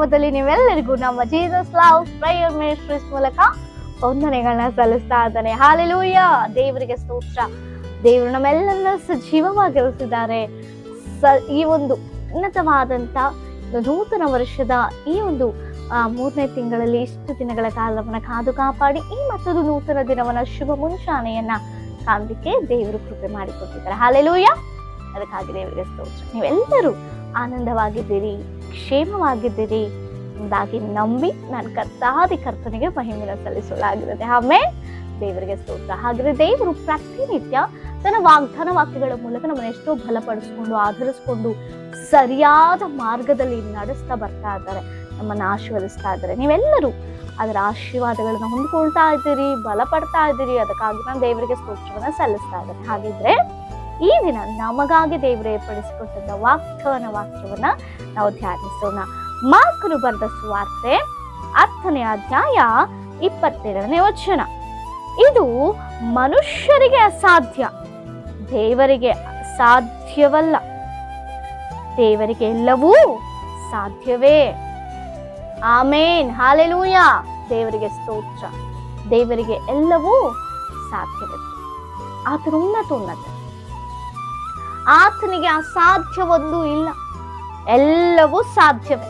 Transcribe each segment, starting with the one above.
ನಾಮದಲ್ಲಿ ನೀವೆಲ್ಲರಿಗೂ ನಮ್ಮ Jesus love prayer ministries ಮೂಲಕ ವಂದನೆಗಳನ್ನ ಸಲ್ಲಿಸ್ತಾ ಇದ್ದಾನೆ. ಹಾಲೆಲೂಯಾ, ದೇವರಿಗೆ ಸ್ತೋತ್ರ. ದೇವರು ನಮ್ಮೆಲ್ಲರನ್ನ ಸಜೀವವಾಗಿರಿಸಿದ್ದಾರೆ. ಈ ಒಂದು ಉನ್ನತವಾದಂತ ನೂತನ ವರ್ಷದ ಈ ಒಂದು 3ನೇ ತಿಂಗಳಲ್ಲಿ ಇಷ್ಟು ದಿನಗಳ ಕಾಲವನ್ನ ಕಾದು ಕಾಪಾಡಿ ಈ ಮತ್ತೊಂದು ನೂತನ ದಿನವನ್ನ ಶುಭ ಮುಂಚಾನೆಯನ್ನ ಕಾಣಲಿಕ್ಕೆ ದೇವರು ಕೃಪೆ ಮಾಡಿಕೊಟ್ಟಿದ್ದಾರೆ. ಹಾಲೆಲೂಯಾ, ಅದಕ್ಕಾಗಿ ದೇವರಿಗೆ ಸ್ತೋತ್ರ. ನೀವೆಲ್ಲರೂ ಆನಂದವಾಗಿದ್ದೀರಿ, ಕ್ಷೇಮವಾಗಿದ್ದೀರಿ ಎಂಬುದಾಗಿ ನಂಬಿ ನಾನು ಕರ್ತನಿಗೆ ಮಹಿಮೆಯನ್ನು ಸಲ್ಲಿಸಲಾಗಿರುತ್ತೆ. ಆಮೇಲೆ ದೇವರಿಗೆ ಸ್ತೋತ್ರ. ಹಾಗೆ ದೇವರು ಪ್ರತಿನಿತ್ಯ ತನ್ನ ವಾಗ್ದಾನ ವಾಕ್ಯಗಳ ಮೂಲಕ ನಮ್ಮನ್ನು ಎಷ್ಟೋ ಬಲಪಡಿಸ್ಕೊಂಡು ಆಧರಿಸ್ಕೊಂಡು ಸರಿಯಾದ ಮಾರ್ಗದಲ್ಲಿ ನಡೆಸ್ತಾ ಬರ್ತಾ ಇದ್ದಾರೆ, ನಮ್ಮನ್ನು ಆಶೀರ್ವದಿಸ್ತಾ ಇದ್ದಾರೆ. ನೀವೆಲ್ಲರೂ ಅದರ ಆಶೀರ್ವಾದಗಳನ್ನ ಹೊಂದ್ಕೊಳ್ತಾ ಇದ್ದೀರಿ, ಬಲ ಪಡ್ತಾ ಇದ್ದೀರಿ. ಅದಕ್ಕಾಗಿ ನಾನು ದೇವರಿಗೆ ಸ್ತೋತ್ರವನ್ನ ಸಲ್ಲಿಸ್ತಾ ಇದ್ದೇನೆ. ಹಾಗಿದ್ರೆ ಈ ದಿನ ನಮಗಾಗಿ ದೇವರು ಏರ್ಪಡಿಸಿಕೊಟ್ಟಂತ ವಾಕ್ಯವನ್ನ ನಾವು ಧ್ಯಾನಿಸೋಣ. ಮಾರ್ಕನು ಬರೆದ ಸುವಾರ್ತೆ 10ನೇ ಅಧ್ಯಾಯ 22ನೇ ವಚನ. ಇದು ಮನುಷ್ಯರಿಗೆ ಅಸಾಧ್ಯ, ದೇವರಿಗೆ ಸಾಧ್ಯವಲ್ಲ. ದೇವರಿಗೆ ಎಲ್ಲವೂ ಸಾಧ್ಯವೇ. ಆಮೇನ್, ಹಾಲೆಲೂಯಾ, ದೇವರಿಗೆ ಸ್ತೋತ್ರ. ದೇವರಿಗೆ ಎಲ್ಲವೂ ಸಾಧ್ಯವೇ. ಆತನ ಉನ್ನತ, ಆತನಿಗೆ ಅಸಾಧ್ಯವೊಂದು ಇಲ್ಲ, ಎಲ್ಲವೂ ಸಾಧ್ಯವೇ.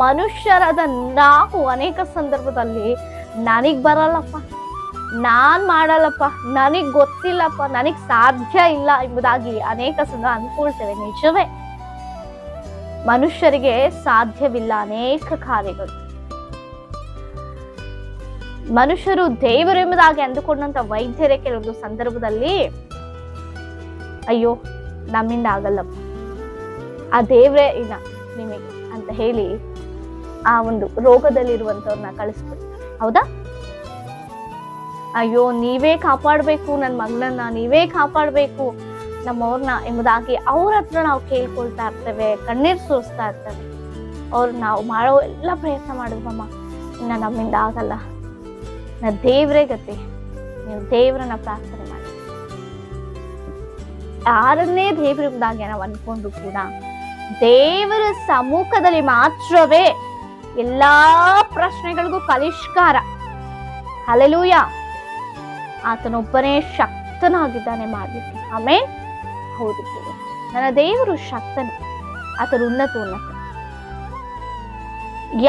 ಮನುಷ್ಯರಾದ ನಾವು ಅನೇಕ ಸಂದರ್ಭದಲ್ಲಿ ನನಗ್ ಬರಲ್ಲಪ್ಪ, ನಾನ್ ಮಾಡಲ್ಲಪ್ಪ, ನನಗ್ ಗೊತ್ತಿಲ್ಲಪ್ಪ, ನನಗ್ ಸಾಧ್ಯ ಇಲ್ಲ ಎಂಬುದಾಗಿ ಅನೇಕ ಸಂದರ್ಭ ಅನ್ಕೊಳ್ತೇವೆ. ನಿಜವೇ, ಮನುಷ್ಯರಿಗೆ ಸಾಧ್ಯವಿಲ್ಲ ಅನೇಕ ಕಾರ್ಯಗಳು. ಮನುಷ್ಯರು ದೇವರು ಎಂಬುದಾಗಿ ಅಂದುಕೊಂಡಂತ ವೈದ್ಯರೇ ಕೆಲವೊಂದು ಸಂದರ್ಭದಲ್ಲಿ ಅಯ್ಯೋ ನಮ್ಮಿಂದ ಆಗಲ್ಲಪ್ಪ, ಆ ದೇವ್ರೇ ಇಲ್ಲ ನಿಮಗೆ ಅಂತ ಹೇಳಿ ಆ ಒಂದು ರೋಗದಲ್ಲಿರುವಂತವ್ರನ್ನ ಕಳಿಸ್ಬಿಡ್ತಾರೆ. ಹೌದಾ? ಅಯ್ಯೋ ನೀವೇ ಕಾಪಾಡ್ಬೇಕು, ನನ್ನ ಮಗಳನ್ನ ನೀವೇ ಕಾಪಾಡ್ಬೇಕು, ನಮ್ಮವ್ರನ್ನ ಎಂಬುದಾಗಿ ಅವ್ರ ಹತ್ರ ನಾವು ಕೇಳ್ಕೊಳ್ತಾ ಇರ್ತೇವೆ, ಕಣ್ಣೀರ್ ಸುರಿಸ್ತಾ ಇರ್ತೇವೆ. ನಾವು ಮಾಡೋ ಎಲ್ಲ ಪ್ರಯತ್ನ ಮಾಡಿದ್ವಮ್ಮ, ಇನ್ನ ನಮ್ಮಿಂದ ಆಗಲ್ಲ, ನಾ ದೇವ್ರೇ ಗತಿ, ನೀವು ದೇವ್ರನ್ನ ಪ್ರಾರ್ಥನೆ ಮಾಡಿ. ಯಾರನ್ನೇ ದೇವ್ರ ಎಂಬುದಾಗಿ ನಾವು ಅನ್ಕೊಂಡ್ರು ಕೂಡ ದೇವರ ಸಮ್ಮುಖದಲ್ಲಿ ಮಾತ್ರವೇ ಎಲ್ಲಾ ಪ್ರಶ್ನೆಗಳಿಗೂ ಪರಿಷ್ಕಾರ. ಹಲ್ಲೆಲೂಯಾ, ಆತನೊಬ್ಬನೇ ಶಕ್ತನಾಗಿದ್ದಾನೆ ಮಾಡ್ಲಿಕ್ಕೆ. ಆಮೇಲೆ ಹೌದು, ನನ್ನ ದೇವರು ಶಕ್ತನು, ಆತನ ಉನ್ನತ.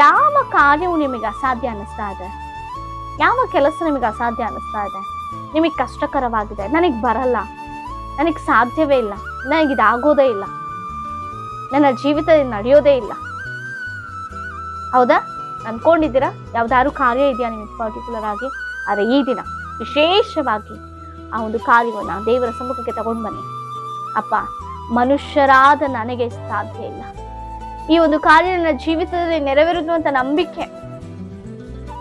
ಯಾವ ಕಾರ್ಯವು ನಿಮಗೆ ಅಸಾಧ್ಯ ಅನ್ನಿಸ್ತಾ ಇದೆ? ಯಾವ ಕೆಲಸ ನಿಮಗೆ ಅಸಾಧ್ಯ ಅನ್ನಿಸ್ತಾ ಇದೆ? ನಿಮಗೆ ಕಷ್ಟಕರವಾಗಿದೆ, ನನಗ್ ಬರಲ್ಲ, ನನಗ್ ಸಾಧ್ಯವೇ ಇಲ್ಲ, ನನಗಿದಾಗೋದೇ ಇಲ್ಲ, ನನ್ನ ಜೀವಿತದಲ್ಲಿ ನಡೆಯೋದೇ ಇಲ್ಲ, ಹೌದಾ? ಅನ್ಕೊಂಡಿದ್ದೀರಾ? ಯಾವ್ದಾದ್ರು ಕಾರ್ಯ ಇದೆಯಾ ನಿಮಗೆ ಪರ್ಟಿಕ್ಯುಲರ್ ಆಗಿ? ಆದ್ರೆ ಈ ದಿನ ವಿಶೇಷವಾಗಿ ಆ ಒಂದು ಕಾರ್ಯವನ್ನ ದೇವರ ಸಮ್ಮುಖಕ್ಕೆ ತಗೊಂಡು ಬನ್ನಿ. ಅಪ್ಪ, ಮನುಷ್ಯರಾದ ನನಗೆ ಸಾಧ್ಯ ಇಲ್ಲ, ಈ ಒಂದು ಕಾರ್ಯ ನನ್ನ ಜೀವಿತದಲ್ಲಿ ನೆರವೇರುವುದು ಅಂತ ನಂಬಿಕೆ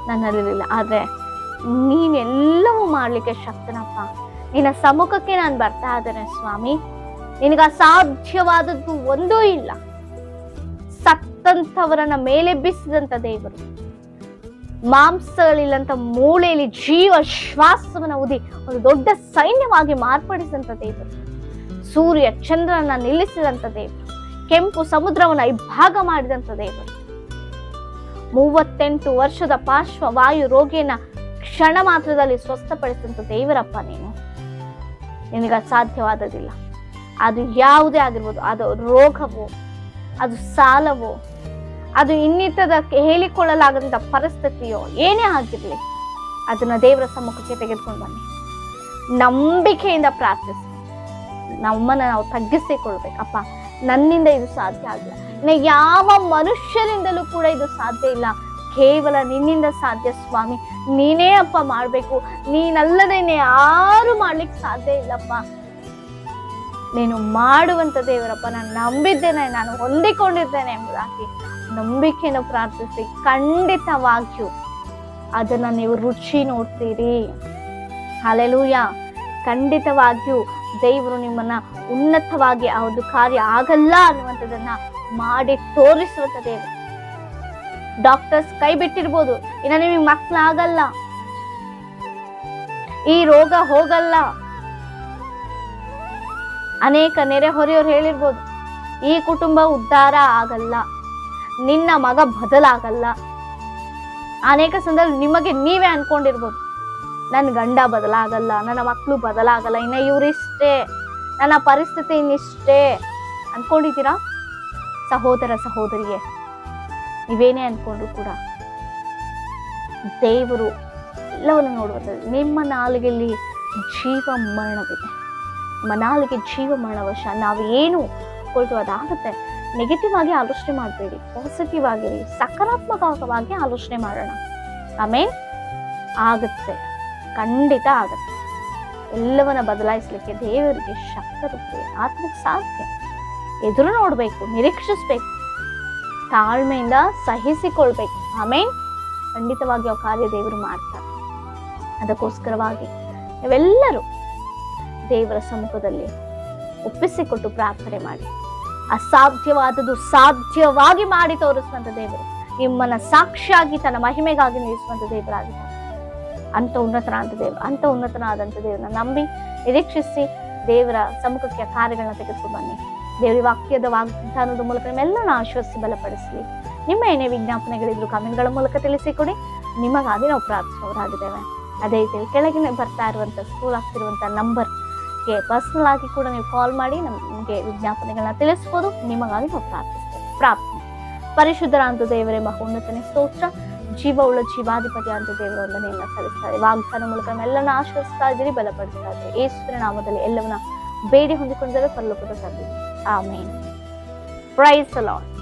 ನನ್ನಲ್ಲಿರಲಿಲ್ಲ, ಆದ್ರೆ ನೀನೆಲ್ಲವೂ ಮಾಡ್ಲಿಕ್ಕೆ ಶಕ್ತನಪ್ಪ. ನಿನ್ನ ಸಮ್ಮುಖಕ್ಕೆ ನಾನು ಬರ್ತಾ ಇದ್ದೇನೆ ಸ್ವಾಮಿ. ನಿನಗೆ ಅಸಾಧ್ಯವಾದದ್ದು ಒಂದೂ ಇಲ್ಲ. ಸತ್ತಂಥವರನ್ನ ಮೇಲೆಬ್ಬಿಸಿದಂತ ದೇವರು, ಮಾಂಸಗಳಿಲ್ಲಂತ ಮೂಳೆಯಲ್ಲಿ ಜೀವ ಶ್ವಾಸವನ್ನ ಊದಿ ಒಂದು ದೊಡ್ಡ ಸೈನ್ಯವಾಗಿ ಮಾರ್ಪಡಿಸಿದಂತ ದೇವರು, ಸೂರ್ಯ ಚಂದ್ರನ ನಿಲ್ಲಿಸಿದಂತ ದೇವರು, ಕೆಂಪು ಸಮುದ್ರವನ್ನ ಇಬ್ಬಾಗ ಮಾಡಿದಂತ ದೇವರು, 38 ವರ್ಷದ ಪಾರ್ಶ್ವವಾಯು ರೋಗಿಯನ್ನ ಕ್ಷಣ ಮಾತ್ರದಲ್ಲಿ ಸ್ವಸ್ಥಪಡಿಸಿದಂತ ದೇವರಪ್ಪ ನೀನು. ನಿನಗೆ ಅಸಾಧ್ಯವಾದದಿಲ್ಲ. ಅದು ಯಾವುದೇ ಆಗಿರ್ಬೋದು, ಅದು ರೋಗವೋ, ಅದು ಸಾಲವೋ, ಅದು ಇನ್ನಿತದ ಹೇಳಿಕೊಳ್ಳಲಾಗದಂತ ಪರಿಸ್ಥಿತಿಯೋ, ಏನೇ ಆಗಿರ್ಲಿ ಅದನ್ನ ದೇವರ ಸಮ್ಮುಖಕ್ಕೆ ತೆಗೆದುಕೊಂಡು ಬನ್ನಿ. ನಂಬಿಕೆಯಿಂದ ಪ್ರಾರ್ಥಿಸಿ ನಮ್ಮನ್ನ ನಾವು ತಗ್ಗಿಸಿಕೊಳ್ಬೇಕಪ್ಪ. ನನ್ನಿಂದ ಇದು ಸಾಧ್ಯ ಆಗಿಲ್ಲ, ಯಾವ ಮನುಷ್ಯರಿಂದಲೂ ಕೂಡ ಇದು ಸಾಧ್ಯ ಇಲ್ಲ, ಕೇವಲ ನಿನ್ನಿಂದ ಸಾಧ್ಯ ಸ್ವಾಮಿ. ನೀನೇ ಅಪ್ಪ ಮಾಡ್ಬೇಕು, ನೀನಲ್ಲದೆ ಯಾರು ಮಾಡ್ಲಿಕ್ಕೆ ಸಾಧ್ಯ ಇಲ್ಲಪ್ಪ. ನೀನು ಮಾಡುವಂತ ದೇವರಪ್ಪ, ನಾನು ನಂಬಿದ್ದೇನೆ, ನಾನು ಹೊಂದಿಕೊಂಡಿದ್ದೇನೆ ಎಂಬುದಾಗಿ ನಂಬಿಕೆಯನ್ನು ಪ್ರಾರ್ಥಿಸಿ ಖಂಡಿತವಾಗಿಯೂ ಅದನ್ನ ನೀವು ರುಚಿ ನೋಡ್ತೀರಿ. ಹಲ್ಲೆಲೂಯಾ, ಖಂಡಿತವಾಗಿಯೂ ದೇವರು ನಿಮ್ಮನ್ನ ಉನ್ನತವಾಗಿ ಆ ಒಂದು ಕಾರ್ಯ ಆಗಲ್ಲ ಅನ್ನುವಂಥದ್ದನ್ನ ಮಾಡಿ ತೋರಿಸುವಂತ ದೇವರು. ಡಾಕ್ಟರ್ಸ್ ಕೈ ಬಿಟ್ಟಿರ್ಬೋದು, ಇನ್ನ ನಿಮಗೆ ಮಕ್ಕಳಾಗಲ್ಲ, ಈ ರೋಗ ಹೋಗಲ್ಲ, ಅನೇಕ ನೆರೆಹೊರೆಯವರು ಹೇಳಿರ್ಬೋದು ಈ ಕುಟುಂಬ ಉದ್ಧಾರ ಆಗಲ್ಲ, ನಿನ್ನ ಮಗ ಬದಲಾಗಲ್ಲ. ಅನೇಕ ಸಂದರ್ಭ ನಿಮಗೆ ನೀವೇ ಅನ್ಕೊಂಡಿರ್ಬೋದು, ನನ್ನ ಗಂಡ ಬದಲಾಗಲ್ಲ, ನನ್ನ ಮಕ್ಕಳು ಬದಲಾಗಲ್ಲ, ಇನ್ನ ಇವರಿಷ್ಟೇ, ನನ್ನ ಪರಿಸ್ಥಿತಿ ಇನ್ನಿಷ್ಟೇ ಅನ್ಕೊಂಡಿದ್ದೀರಾ? ಸಹೋದರ ಸಹೋದರಿಯೇ, ನೀವೇನೇ ಅನ್ಕೊಂಡ್ರು ಕೂಡ ದೇವರು ಎಲ್ಲವನ್ನು ನೋಡುವಂಥದ್ದು. ನಿಮ್ಮ ನಾಲಿಗೆಯಲ್ಲಿ ಜೀವ ಮರಣವಿದೆ. ನಿಮ್ಮ ನಾಲಿಗೆ ಜೀವ ಮರಣವಶ. ನಾವು ಏನು ಕೊಳ್ತು ಅದಾಗುತ್ತೆ. ನೆಗೆಟಿವ್ ಆಗಿ ಆಲೋಚನೆ ಮಾಡಬೇಡಿ, ಪಾಸಿಟಿವ್ ಆಗಿರಿ, ಸಕಾರಾತ್ಮಕವಾಗಿ ಆಲೋಚನೆ ಮಾಡೋಣ. ಆಮೇಲೆ ಆಗುತ್ತೆ, ಖಂಡಿತ ಆಗುತ್ತೆ. ಎಲ್ಲವನ್ನ ಬದಲಾಯಿಸಲಿಕ್ಕೆ ದೇವರಿಗೆ ಶಕ್ತರುತ್ತೆ, ಆತ್ಮಕ್ಕೆ ಸಾಧ್ಯ. ಎದುರು ನೋಡ್ಬೇಕು, ನಿರೀಕ್ಷಿಸ್ಬೇಕು, ತಾಳ್ಮೆಯಿಂದ ಸಹಿಸಿಕೊಳ್ಬೇಕು. ಆಮೇಲೆ ಖಂಡಿತವಾಗಿ ಆ ಕಾರ್ಯ ದೇವರು ಮಾಡ್ತಾರೆ. ಅದಕ್ಕೋಸ್ಕರವಾಗಿ ನೀವೆಲ್ಲರೂ ದೇವರ ಸಮ್ಮುಖದಲ್ಲಿ ಒಪ್ಪಿಸಿಕೊಟ್ಟು ಪ್ರಾರ್ಥನೆ ಮಾಡಿ. ಅಸಾಧ್ಯವಾದದ್ದು ಸಾಧ್ಯವಾಗಿ ಮಾಡಿ ತೋರಿಸುವಂತ ದೇವರು, ನಿಮ್ಮನ್ನ ಸಾಕ್ಷಿಯಾಗಿ ತನ್ನ ಮಹಿಮೆಗಾಗಿ ನಿಲ್ಲಿಸುವಂತ ದೇವರಾಗಿದ್ದಾರೆ. ಅಂತ ಉನ್ನತನಾದಂತ ದೇವರನ್ನ ನಂಬಿ ನಿರೀಕ್ಷಿಸಿ ದೇವರ ಸಮ್ಮುಖಕ್ಕೆ ಕಾರ್ಯಗಳನ್ನ ತೆಗೆದುಕೊಂಡು ಬನ್ನಿ. ದೇವರ ವಾಕ್ಯದ ವಾಗ್ದಾನದ ಮೂಲಕ ನಿಮ್ಮೆಲ್ಲರನ್ನ ಆಶ್ವಸಿಸಿ ಬಲಪಡಿಸಲಿ. ನಿಮ್ಮ ಏನೇ ವಿಜ್ಞಾಪನೆಗಳಿದ್ರು ಕಮೆಂಟ್ಗಳ ಮೂಲಕ ತಿಳಿಸಿಕೊಡಿ. ನಿಮಗಾಗಿ ನಾವು ಪ್ರಾರ್ಥಿಸುವವರಾಗಿದ್ದೇವೆ. ಅದೇ ರೀತಿ ಕೆಳಗಿನ ಬರ್ತಾ ಇರುವಂತ ಸ್ಕೂಲ್ ಆಗ್ತಿರುವಂತ ನಂಬರ್ಗೆ ಪರ್ಸನಲ್ ಆಗಿ ಕೂಡ ನೀವು ಕಾಲ್ ಮಾಡಿ ನಮಗೆ ವಿಜ್ಞಾಪನೆಗಳನ್ನ ತಿಳಿಸ್ಬೋದು. ನಿಮಗಾಗಿ ನಾವು ಪ್ರಾರ್ಥಿಸ್ತೇವೆ. ಪ್ರಾರ್ಥನೆ. ಪರಿಶುದ್ಧರಾದ ದೇವರೇ, ಮಹೋನ್ನತನೇ ಸ್ತೋತ್ರ. ಜೀವವುಳ್ಳ ಜೀವಾಧಿಪತಿ ಅಂತ ದೇವರ ವಂದನೆಯನ್ನ ಸಲ್ಲಿಸ್ತಾರೆ. ವಾಗ್ದಾನ ಮೂಲಕ ನಮ್ಮೆಲ್ಲರನ್ನ ಆಶ್ವಸ್ತಾ ಇದ್ದೀರಿ, ಬಲಪಡಿಸ್ತಾ ಇದ್ದೀರಿ. ಯೇಸುವಿನ ನಾಮದಲ್ಲಿ ಎಲ್ಲವನ್ನ ಬೇಡಿ ಹೊಂದಿಕೊಂಡಿದ್ದೇವೆ ಪರಲೋಕದ ತಂದೆ. ಆಮೇನ್. Praise the lord.